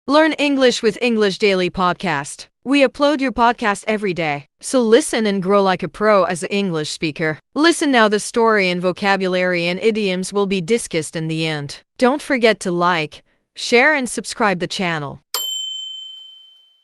Learn English with English Daily Podcast. We upload your podcast every day, so listen and grow like a pro as an English speaker. Listen now, the story and vocabulary and idioms will be discussed in the end. Don't forget to like, share and subscribe the channel.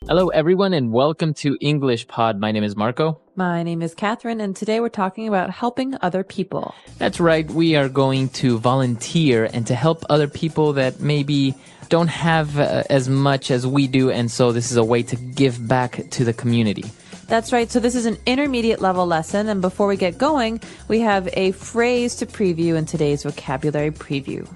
Hello everyone and welcome to English Pod. My name is Marco. My name is Catherine, and today we're talking about helping other people. That's right, we are going to volunteer and to help other people that maybe don't have as much as we do, and so this is a way to give back to the community. That's right, so this is an intermediate level lesson, and before we get going, we have a phrase to preview in today's vocabulary preview.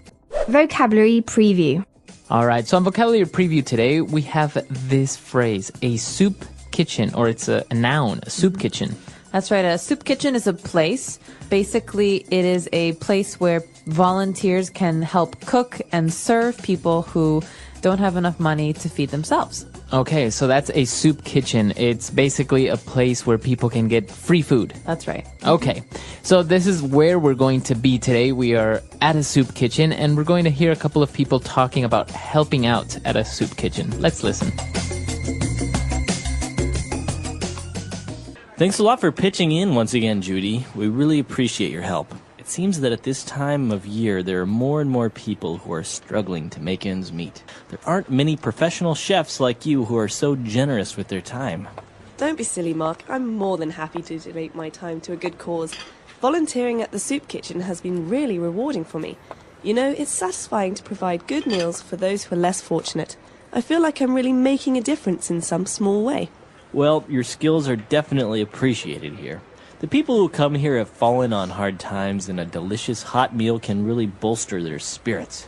Vocabulary preview. All right, so on vocabulary preview today, we have this phrase, a soup kitchen, or it's a noun, a soup kitchen. That's right, a soup kitchen is a place. Basically, it is a place where volunteers can help cook and serve people who don't have enough money to feed themselves. Okay, so that's a soup kitchen. It's basically a place where people can get free food. That's right. Okay, so this is where we're going to be today. We are at a soup kitchen, and we're going to hear a couple of people talking about helping out at a soup kitchen. Let's listen. Thanks a lot for pitching in once again, Judy. We really appreciate your help. It seems that at this time of year, there are more and more people who are struggling to make ends meet. There aren't many professional chefs like you who are so generous with their time. Don't be silly, Mark. I'm more than happy to donate my time to a good cause. Volunteering at the soup kitchen has been really rewarding for me. You know, it's satisfying to provide good meals for those who are less fortunate. I feel like I'm really making a difference in some small way. Well, your skills are definitely appreciated here. The people who come here have fallen on hard times, and a delicious hot meal can really bolster their spirits.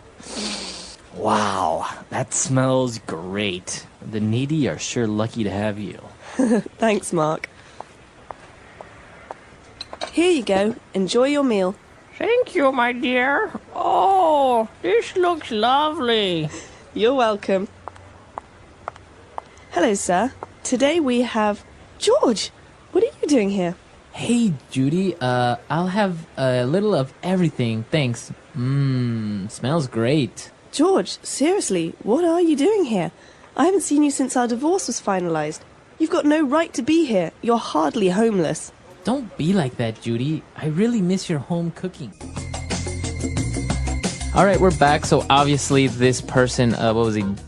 Wow, that smells great. The needy are sure lucky to have you. Thanks, Mark. Here you go. Enjoy your meal. Thank you, my dear. Oh, this looks lovely. You're welcome. Hello, sir. Today we have... George, what are you doing here? Hey, Judy, I'll have a little of everything, thanks. Smells great. George, seriously, what are you doing here? I haven't seen you since our divorce was finalized. You've got no right to be here. You're hardly homeless. Don't be like that, Judy. I really miss your home cooking. All right, we're back. So obviously this person,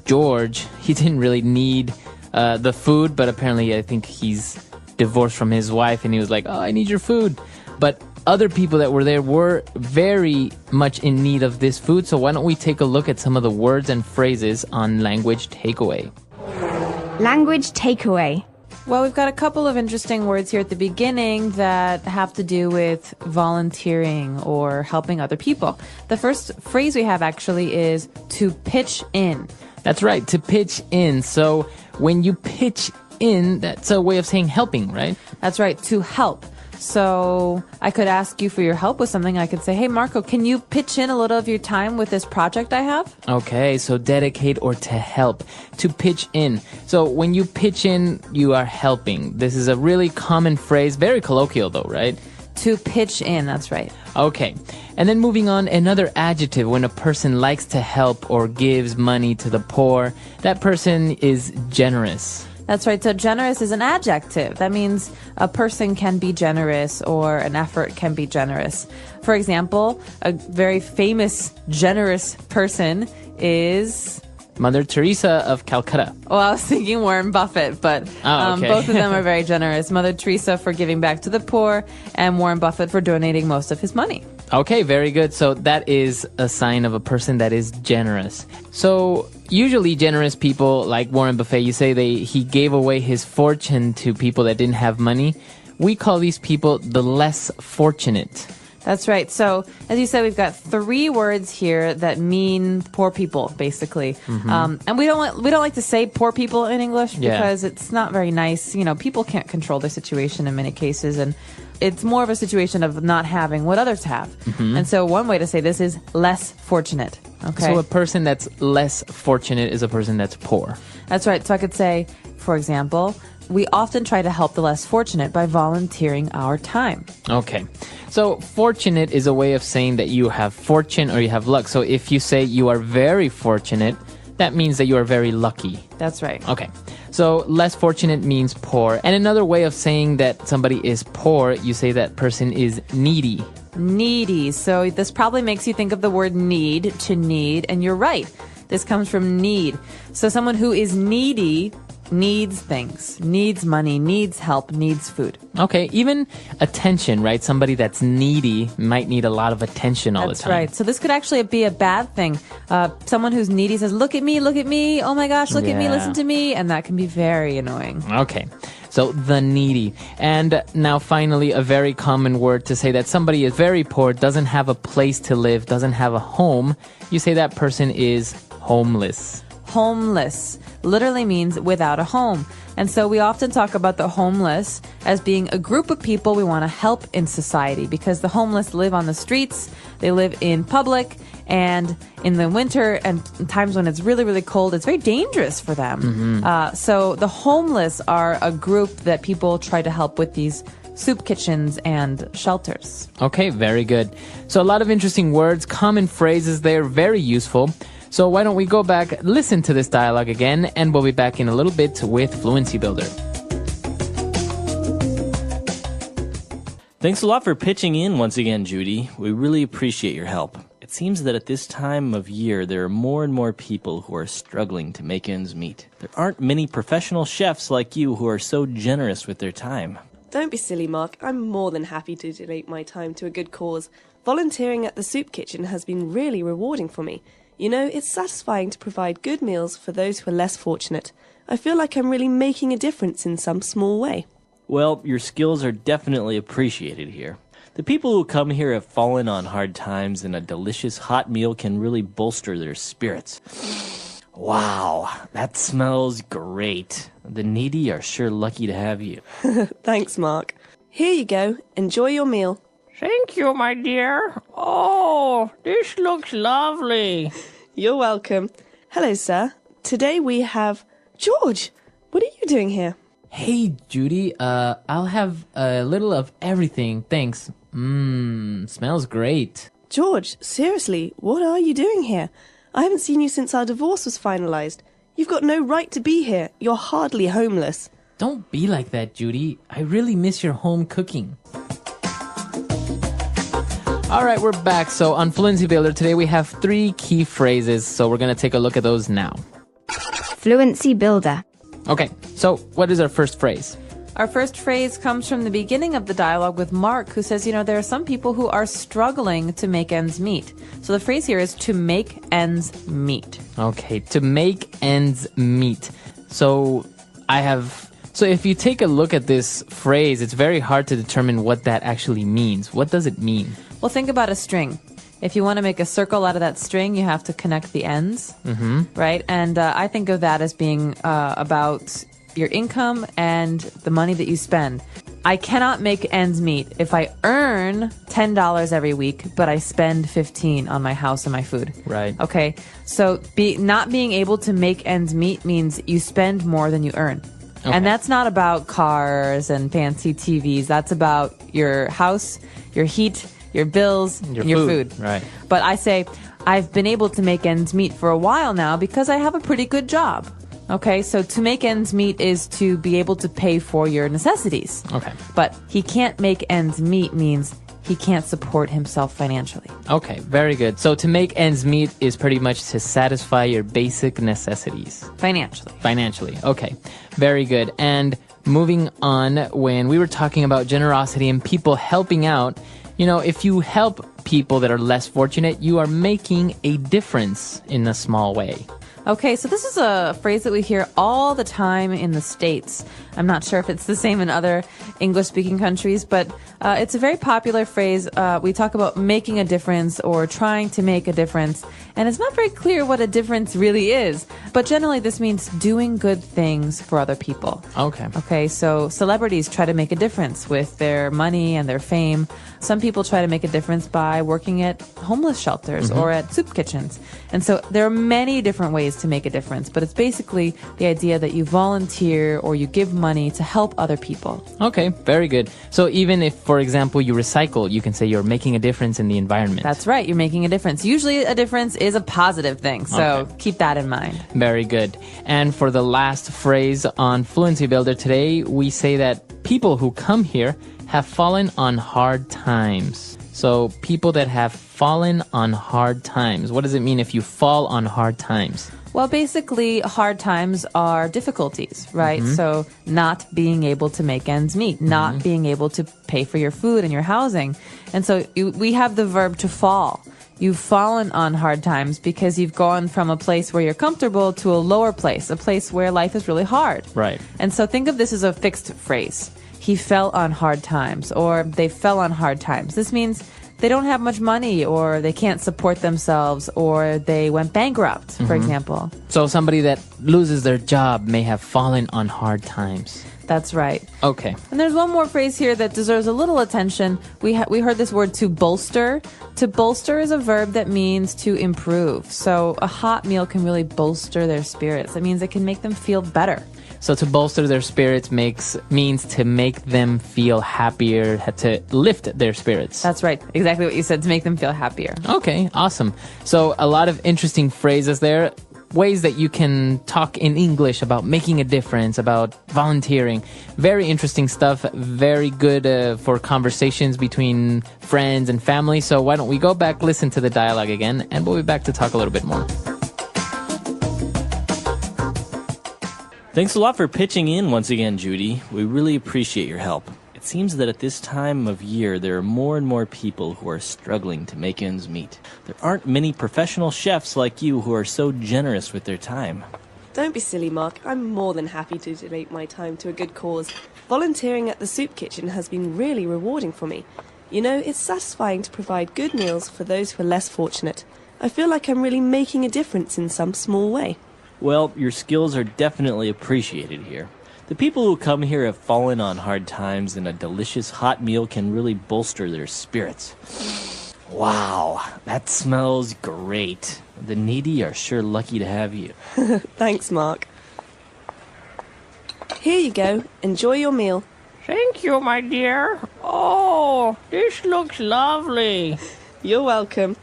George, he didn't really need the food, but apparently I think he's divorced from his wife, and he was like, oh, I need your food. But other people that were there were very much in need of this food, so why don't we take a look at some of the words and phrases on language takeaway. Language takeaway. Well, we've got a couple of interesting words here at the beginning that have to do with volunteering or helping other people. The first phrase we have actually is to pitch in. That's right, to pitch in. So when you pitch in, that's a way of saying helping, right? That's right, to help. So I could ask you for your help with something. I could say, hey, Marco, can you pitch in a little of your time with this project I have? Okay, so dedicate or to help, to pitch in. So when you pitch in, you are helping. This is a really common phrase, very colloquial though, right? To pitch in, that's right. Okay, and then moving on, another adjective when a person likes to help or gives money to the poor, that person is generous. That's right. So generous is an adjective. That means a person can be generous or an effort can be generous. For example, a very famous generous person is... Mother Teresa of Calcutta. Well, I was thinking Warren Buffett, but okay. Both of them are very generous. Mother Teresa for giving back to the poor, and Warren Buffett for donating most of his money. Okay, very good. So that is a sign of a person that is generous. So usually generous people like Warren Buffett, you say he gave away his fortune to people that didn't have money. We call these people the less fortunate. That's right. So, as you said, we've got three words here that mean poor people, basically. And we don't like to say poor people in English because it's not very nice. You know, people can't control their situation in many cases, and it's more of a situation of not having what others have. And so, one way to say this is less fortunate. Okay. So, a person that's less fortunate is a person that's poor. That's right. So, I could say, for example, we often try to help the less fortunate by volunteering our time. Okay. So fortunate is a way of saying that you have fortune or you have luck. So if you say you are very fortunate, that means that you are very lucky. That's right. Okay. So less fortunate means poor. And another way of saying that somebody is poor, you say that person is needy. Needy. So this probably makes you think of the word need, to need, and you're right. This comes from need. So someone who is needy needs things, needs money, needs help, needs food. Okay, even attention, right? Somebody that's needy might need a lot of attention all the time. That's right. So this could actually be a bad thing. Someone who's needy says, look at me, oh my gosh, look at me, listen to me. And that can be very annoying. Okay, so the needy. And now finally, a very common word to say that somebody is very poor, doesn't have a place to live, doesn't have a home. You say that person is homeless. Homeless literally means without a home. And so we often talk about the homeless as being a group of people we want to help in society, because the homeless live on the streets, they live in public, and in the winter and times when it's really, really cold, it's very dangerous for them. So the homeless are a group that people try to help with these soup kitchens and shelters. Okay, very good. So a lot of interesting words, common phrases there, very useful. So why don't we go back, listen to this dialogue again, and we'll be back in a little bit with Fluency Builder. Thanks a lot for pitching in once again, Judy. We really appreciate your help. It seems that at this time of year, there are more and more people who are struggling to make ends meet. There aren't many professional chefs like you who are so generous with their time. Don't be silly, Mark. I'm more than happy to donate my time to a good cause. Volunteering at the soup kitchen has been really rewarding for me. You know, it's satisfying to provide good meals for those who are less fortunate. I feel like I'm really making a difference in some small way. Well, your skills are definitely appreciated here. The people who come here have fallen on hard times, and a delicious hot meal can really bolster their spirits. Wow, that smells great. The needy are sure lucky to have you. Thanks, Mark. Here you go. Enjoy your meal. Thank you, my dear. Oh, this looks lovely. You're welcome. Hello, sir. Today we have George. What are you doing here? Hey, Judy, I'll have a little of everything, thanks. Smells great. George, seriously, what are you doing here? I haven't seen you since our divorce was finalized. You've got no right to be here. You're hardly homeless. Don't be like that, Judy. I really miss your home cooking. All right, we're back. So on Fluency Builder today, we have 3 key phrases. So we're going to take a look at those now. Fluency Builder. Okay, so what is our first phrase? Our first phrase comes from the beginning of the dialogue with Mark, who says, you know, there are some people who are struggling to make ends meet. So the phrase here is to make ends meet. Okay, to make ends meet. So if you take a look at this phrase, it's very hard to determine what that actually means. What does it mean? Well, think about a string. If you want to make a circle out of that string, you have to connect the ends, right? And I think of that as being about your income and the money that you spend. I cannot make ends meet if I earn $10 every week, but I spend $15 on my house and my food. Right. Okay. So not being able to make ends meet means you spend more than you earn. Okay. And that's not about cars and fancy TVs. That's about your house, your heat, your bills, and your food. Right. But I say, I've been able to make ends meet for a while now because I have a pretty good job. Okay, so to make ends meet is to be able to pay for your necessities. Okay. But he can't make ends meet means he can't support himself financially. Okay, very good. So to make ends meet is pretty much to satisfy your basic necessities. Financially, okay. Very good. And moving on, when we were talking about generosity and people helping out, you know, if you help people that are less fortunate, you are making a difference in a small way. Okay, so this is a phrase that we hear all the time in the States. I'm not sure if it's the same in other English-speaking countries, but it's a very popular phrase. We talk about making a difference or trying to make a difference, and it's not very clear what a difference really is. But generally, this means doing good things for other people. Okay. Okay, so celebrities try to make a difference with their money and their fame. Some people try to make a difference by working at homeless shelters or at soup kitchens. And so there are many different ways to make a difference, but it's basically the idea that you volunteer or you give money to help other people. Okay, very good. So even if, for example, you recycle, you can say you're making a difference in the environment. That's right, you're making a difference. Usually a difference is a positive thing. So keep that in mind. Very good. And for the last phrase on Fluency Builder today, we say that people who come here have fallen on hard times. So people that have fallen on hard times. What does it mean if you fall on hard times? Well, basically, hard times are difficulties, right? So not being able to make ends meet, not being able to pay for your food and your housing. And so we have the verb to fall. You've fallen on hard times because you've gone from a place where you're comfortable to a lower place, a place where life is really hard. Right. And so think of this as a fixed phrase. He fell on hard times, or they fell on hard times. This means they don't have much money, or they can't support themselves, or they went bankrupt, for example. So somebody that loses their job may have fallen on hard times. That's right. Okay. And there's one more phrase here that deserves a little attention. We heard this word to bolster. To bolster is a verb that means to improve. So a hot meal can really bolster their spirits. That means it can make them feel better. So to bolster their spirits means to make them feel happier, to lift their spirits. That's right. Exactly what you said, to make them feel happier. Okay, awesome. So a lot of interesting phrases there. Ways that you can talk in English about making a difference, about volunteering. Very interesting stuff. Very good for conversations between friends and family. So why don't we go back, listen to the dialogue again, and we'll be back to talk a little bit more. Thanks a lot for pitching in once again, Judy. We really appreciate your help. It seems that at this time of year, there are more and more people who are struggling to make ends meet. There aren't many professional chefs like you who are so generous with their time. Don't be silly, Mark. I'm more than happy to donate my time to a good cause. Volunteering at the soup kitchen has been really rewarding for me. You know, it's satisfying to provide good meals for those who are less fortunate. I feel like I'm really making a difference in some small way. Well, your skills are definitely appreciated here. The people who come here have fallen on hard times, and a delicious hot meal can really bolster their spirits. Wow, that smells great. The needy are sure lucky to have you. Thanks, Mark. Here you go. Enjoy your meal. Thank you, my dear. Oh, this looks lovely. You're welcome.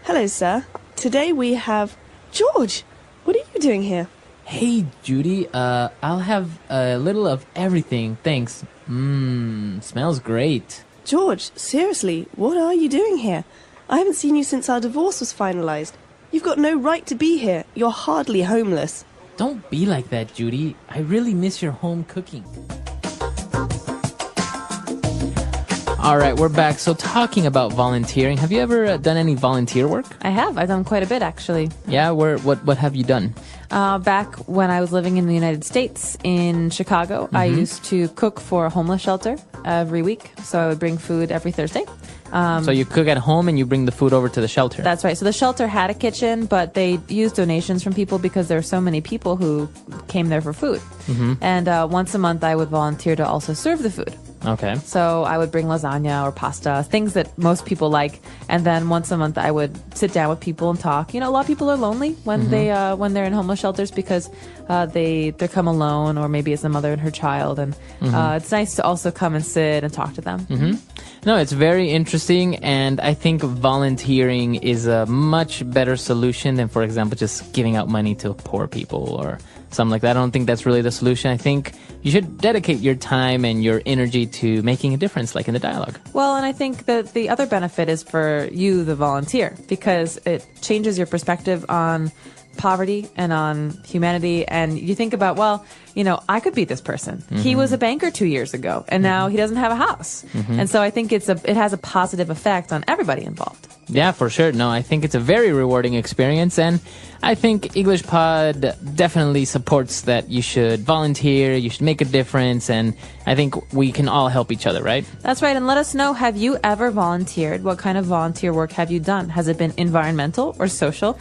Hello, sir. Today we have... George, what are you doing here? Hey, Judy, I'll have a little of everything, thanks. Smells great. George, seriously, what are you doing here? I haven't seen you since our divorce was finalized. You've got no right to be here. You're hardly homeless. Don't be like that, Judy. I really miss your home cooking. All right, we're back. So talking about volunteering, have you ever done any volunteer work? I have. I've done quite a bit, actually. Yeah, what have you done? Back when I was living in the United States, in Chicago, I used to cook for a homeless shelter every week. So I would bring food every Thursday. So you cook at home and you bring the food over to the shelter? That's right. So the shelter had a kitchen, but they used donations from people because there were so many people who came there for food. And once a month, I would volunteer to also serve the food. Okay. So I would bring lasagna or pasta, things that most people like, and then once a month I would sit down with people and talk. You know, a lot of people are lonely when they're in homeless shelters because they come alone, or maybe it's a mother and her child, and it's nice to also come and sit and talk to them. No, it's very interesting, and I think volunteering is a much better solution than, for example, just giving out money to poor people or something like that. I don't think that's really the solution. I think you should dedicate your time and your energy to making a difference, like in the dialogue. Well, and I think that the other benefit is for you, the volunteer, because it changes your perspective on poverty and on humanity. And you think about, well, you know, I could be this person. He was a banker 2 years ago, and now he doesn't have a house. And so I think it has a positive effect on everybody involved. Yeah, for sure. No, I think it's a very rewarding experience, and I think English Pod definitely supports that you should volunteer, you should make a difference, and I think we can all help each other, right? That's right. And let us know, have you ever volunteered? What kind of volunteer work have you done? Has it been environmental or social?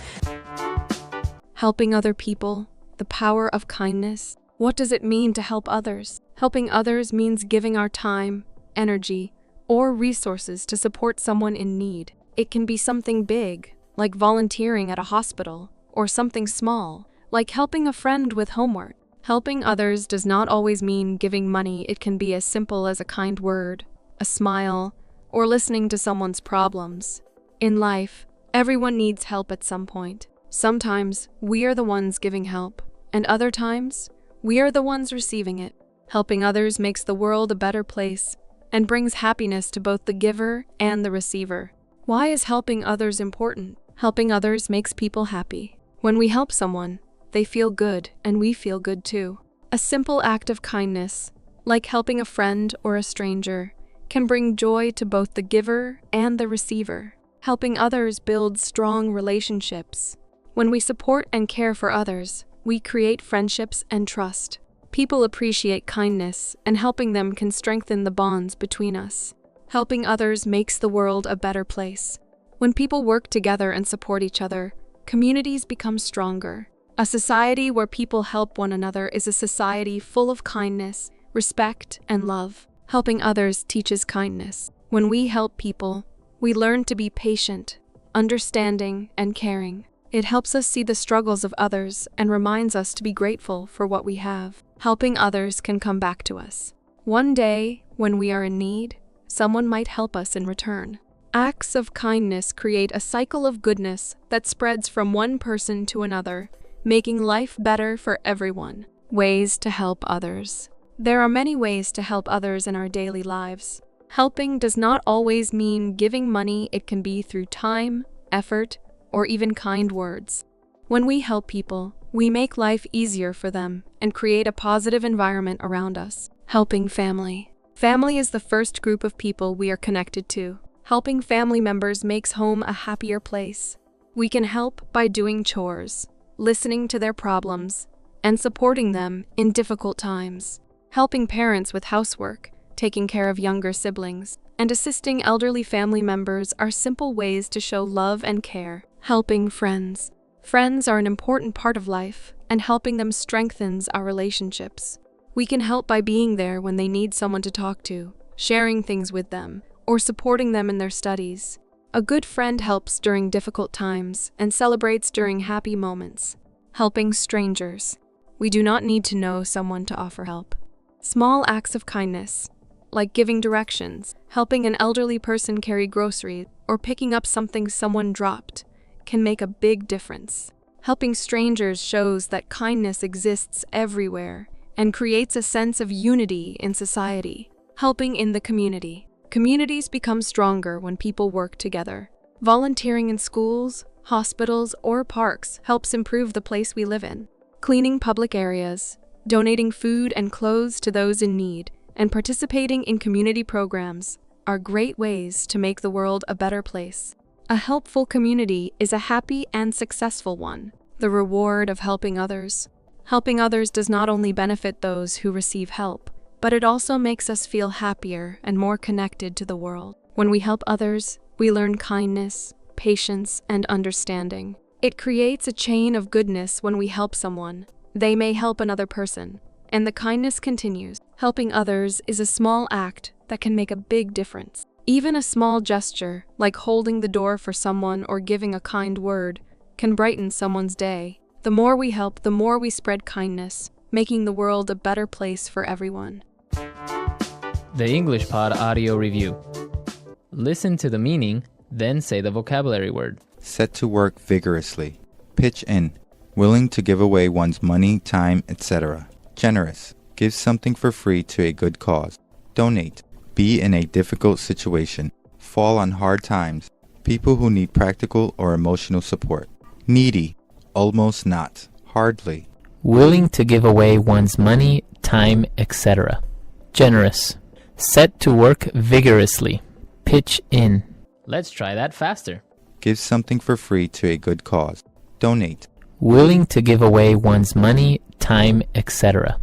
Helping other people, the power of kindness. What does it mean to help others? Helping others means giving our time, energy, or resources to support someone in need. It can be something big, like volunteering at a hospital, or something small, like helping a friend with homework. Helping others does not always mean giving money. It can be as simple as a kind word, a smile, or listening to someone's problems. In life, Everyone needs help at some point. Sometimes we are the ones giving help, and other times we are the ones receiving it. Helping others makes the world a better place and brings happiness to both the giver and the receiver. Why is helping others important? Helping others makes people happy. When we help someone, they feel good and we feel good too. A simple act of kindness, like helping a friend or a stranger, can bring joy to both the giver and the receiver. Helping others builds strong relationships. When we support and care for others, we create friendships and trust. People appreciate kindness, and helping them can strengthen the bonds between us. Helping others makes the world a better place. When people work together and support each other, communities become stronger. A society where people help one another is a society full of kindness, respect, and love. Helping others teaches kindness. When we help people, we learn to be patient, understanding, and caring. It helps us see the struggles of others and reminds us to be grateful for what we have. Helping others can come back to us. One day, when we are in need, someone might help us in return. Acts of kindness create a cycle of goodness that spreads from one person to another, making life better for everyone. Ways to help others. There are many ways to help others in our daily lives. Helping does not always mean giving money. It can be through time, effort, or even kind words. When we help people, we make life easier for them and create a positive environment around us. Helping family. Family is the first group of people we are connected to. Helping family members makes home a happier place. We can help by doing chores, listening to their problems, and supporting them in difficult times. Helping parents with housework, taking care of younger siblings, and assisting elderly family members are simple ways to show love and care. Helping friends. Friends are an important part of life, and helping them strengthens our relationships. We can help by being there when they need someone to talk to, sharing things with them, or supporting them in their studies. A good friend helps during difficult times and celebrates during happy moments. Helping strangers. We do not need to know someone to offer help. Small acts of kindness, like giving directions, helping an elderly person carry groceries, or picking up something someone dropped, can make a big difference. Helping strangers shows that kindness exists everywhere and creates a sense of unity in society. Helping in the community. Communities become stronger when people work together. Volunteering in schools, hospitals, or parks helps improve the place we live in. Cleaning public areas, donating food and clothes to those in need, and participating in community programs are great ways to make the world a better place. A helpful community is a happy and successful one. The reward of helping others. Helping others does not only benefit those who receive help, but it also makes us feel happier and more connected to the world. When we help others, we learn kindness, patience, and understanding. It creates a chain of goodness. When we help someone, they may help another person, and the kindness continues. Helping others is a small act that can make a big difference. Even a small gesture, like holding the door for someone or giving a kind word, can brighten someone's day. The more we help, the more we spread kindness, making the world a better place for everyone. The English Pod Audio Review. Listen to the meaning, then say the vocabulary word. Set to work vigorously. Pitch in. Willing to give away one's money, time, etc. Generous. Give something for free to a good cause. Donate. Be in a difficult situation. Fall on hard times. People who need practical or emotional support. Needy. Almost not. Hardly. Willing to give away one's money, time, etc. Generous. Set to work vigorously. Pitch in. Let's try that faster. Give something for free to a good cause. Donate. Willing to give away one's money, time, etc.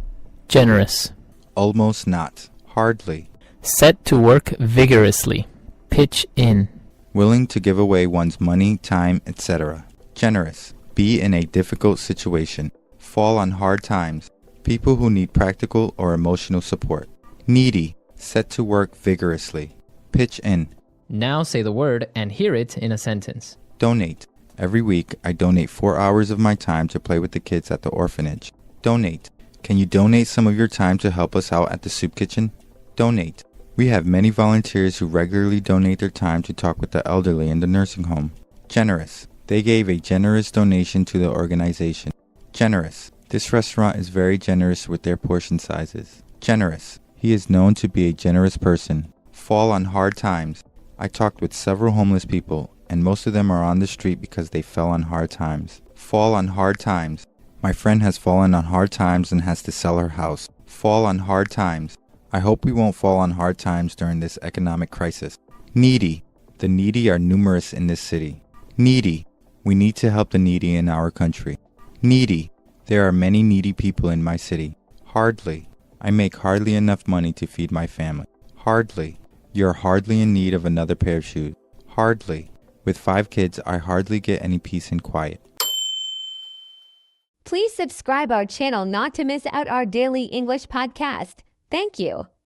Generous. Almost not. Hardly. Set to work vigorously. Pitch in. Willing to give away one's money, time, etc. Generous. Be in a difficult situation. Fall on hard times. People who need practical or emotional support. Needy. Set to work vigorously. Pitch in. Now say the word and hear it in a sentence. Donate. Every week, I donate 4 hours of my time to play with the kids at the orphanage. Donate. Can you donate some of your time to help us out at the soup kitchen? Donate. We have many volunteers who regularly donate their time to talk with the elderly in the nursing home. Generous. They gave a generous donation to the organization. Generous. This restaurant is very generous with their portion sizes. Generous. He is known to be a generous person. Fall on hard times. I talked with several homeless people, and most of them are on the street because they fell on hard times. Fall on hard times. My friend has fallen on hard times and has to sell her house. Fall on hard times. I hope we won't fall on hard times during this economic crisis. Needy. The needy are numerous in this city. Needy. We need to help the needy in our country. Needy. There are many needy people in my city. Hardly. I make hardly enough money to feed my family. Hardly. You're hardly in need of another pair of shoes. Hardly. With 5 kids, I hardly get any peace and quiet. Please subscribe our channel not to miss out our daily English podcast. Thank you.